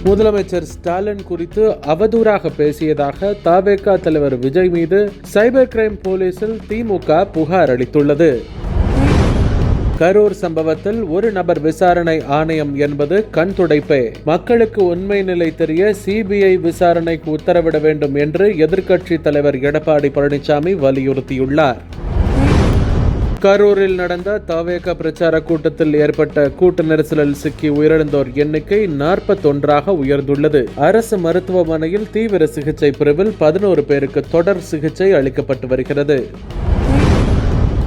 முதலமைச்சர் ஸ்டாலின் குறித்து அவதூறாக பேசியதாக தவேக தலைவர் விஜய் மீது சைபர் கிரைம் போலீசில் திமுக புகார் அளித்துள்ளது. கரூர் சம்பவத்தில் ஒரு நபர் விசாரணை ஆணையம் என்பது கண் துடைப்பே. மக்களுக்கு உண்மை நிலை தெரிய சிபிஐ விசாரணைக்கு உத்தரவிட வேண்டும் என்று எதிர்க்கட்சி தலைவர் எடப்பாடி பழனிசாமி வலியுறுத்தியுள்ளார். கரூரில் நடந்த தவேக பிரச்சார கூட்டத்தில் ஏற்பட்ட கூட்ட நெரிசலில் சிக்கி உயிரிழந்தோர் எண்ணிக்கை 41ஆக உயர்ந்துள்ளது. அரசு மருத்துவமனையில் தீவிர சிகிச்சை பிரிவில் 11 பேருக்கு தொடர் சிகிச்சை அளிக்கப்பட்டு வருகிறது.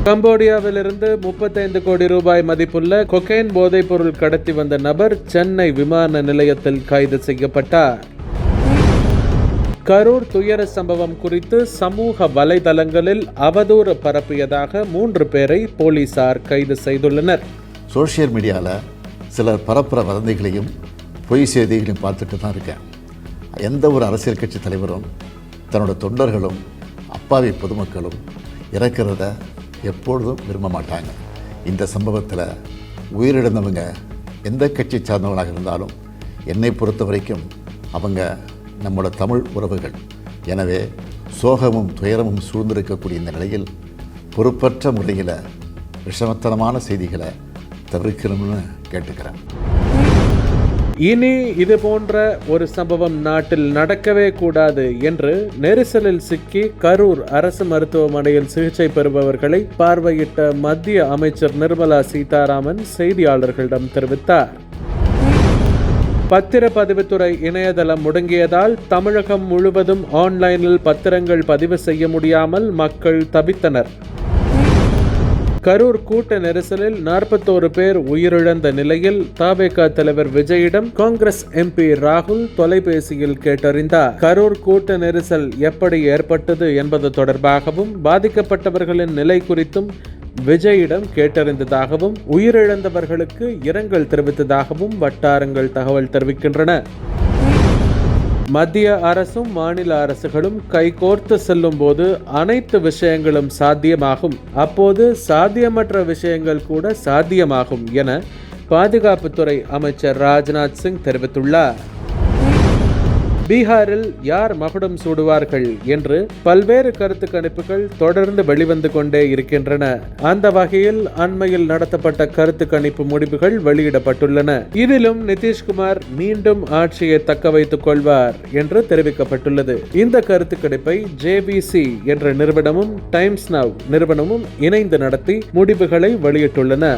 கம்போடியாவிலிருந்து 35 கோடி ரூபாய் மதிப்புள்ள கொக்கைன் போதைப் பொருள் கடத்தி வந்த நபர் சென்னை விமான நிலையத்தில் கைது செய்யப்பட்டார். கரூர் துயர சம்பவம் குறித்து சமூக வலைதளங்களில் அவதூறு பரப்பியதாக 3 பேரை போலீசார் கைது செய்துள்ளனர். சோசியல் மீடியாவில் சிலர் பரப்புற வதந்திகளையும் பொய் செய்திகளையும் பார்த்துட்டு தான் இருக்கேன். எந்த ஒரு அரசியல் கட்சி தலைவரும் தன்னோட தொண்டர்களும் அப்பாவி பொதுமக்களும் இறக்கிறத எப்பொழுதும் விரும்ப மாட்டாங்க. இந்த சம்பவத்தில் உயிரிழந்தவங்க எந்த கட்சி சார்ந்தவங்களாக இருந்தாலும் என்னை பொறுத்த வரைக்கும் அவங்க நம்மளோட தமிழ் உறவுகள். எனவே சோகமும் துயரமும் சூழ்ந்திருக்கக்கூடிய இந்த நிலையில் பொறுப்பற்ற முறையில் விஷமத்தனமான செய்திகளை தவிர்க்கணும்னு கேட்டுக்கிறேன். இனி இது போன்ற ஒரு சம்பவம் நாட்டில் நடக்கவே கூடாது என்று நெரிசலில் சிக்கி கரூர் அரசு மருத்துவமனையில் சிகிச்சை பெறுபவர்களை பார்வையிட்ட மத்திய அமைச்சர் நிர்மலா சீதாராமன் செய்தியாளர்களிடம் தெரிவித்தார். பத்திரப்பதிவுத்துறை இணையதளம் முடங்கியதால் தமிழகம் முழுவதும் ஆன்லைனில் பத்திரங்கள் பதிவு செய்ய முடியாமல் மக்கள் தவித்தனர். கரூர் கூட்ட நெரிசலில் 41 பேர் உயிரிழந்த நிலையில் தவேக தலைவர் விஜயிடம் காங்கிரஸ் எம்பி ராகுல் தொலைபேசியில் கேட்டறிந்தார். கரூர் கூட்ட நெரிசல் எப்படி ஏற்பட்டது என்பது தொடர்பாகவும் பாதிக்கப்பட்டவர்களின் நிலை குறித்தும் விஜயிடம் கேட்டறிந்ததாகவும் உயிரிழந்தவர்களுக்கு இரங்கல் தெரிவித்ததாகவும் வட்டாரங்கள் தகவல் தெரிவிக்கின்றன. மத்திய அரசும் மாநில அரசுகளும் கைகோர்த்து செல்லும் போது அனைத்து விஷயங்களும் சாத்தியமாகும். அப்போது சாத்தியமற்ற விஷயங்கள் கூட சாத்தியமாகும் என பாதுகாப்புத்துறை அமைச்சர் ராஜ்நாத் சிங் தெரிவித்துள்ளார். பீகாரில் யார் மகுடம் சூடுவார்கள் என்று பல்வேறு கருத்து கணிப்புகள் தொடர்ந்து வெளிவந்து கொண்டே இருக்கின்றன. அந்த வகையில் அண்மையில் நடத்தப்பட்ட கருத்து கணிப்பு முடிவுகள் வெளியிடப்பட்டுள்ளன. இதிலும் நிதிஷ்குமார் மீண்டும் ஆட்சியை தக்க வைத்துக் கொள்வார் என்று தெரிவிக்கப்பட்டுள்ளது. இந்த கருத்து கணிப்பை JVC என்ற நிறுவனமும் டைம்ஸ் நவ் நிறுவனமும் இணைந்து நடத்தி முடிவுகளை வெளியிட்டுள்ளன.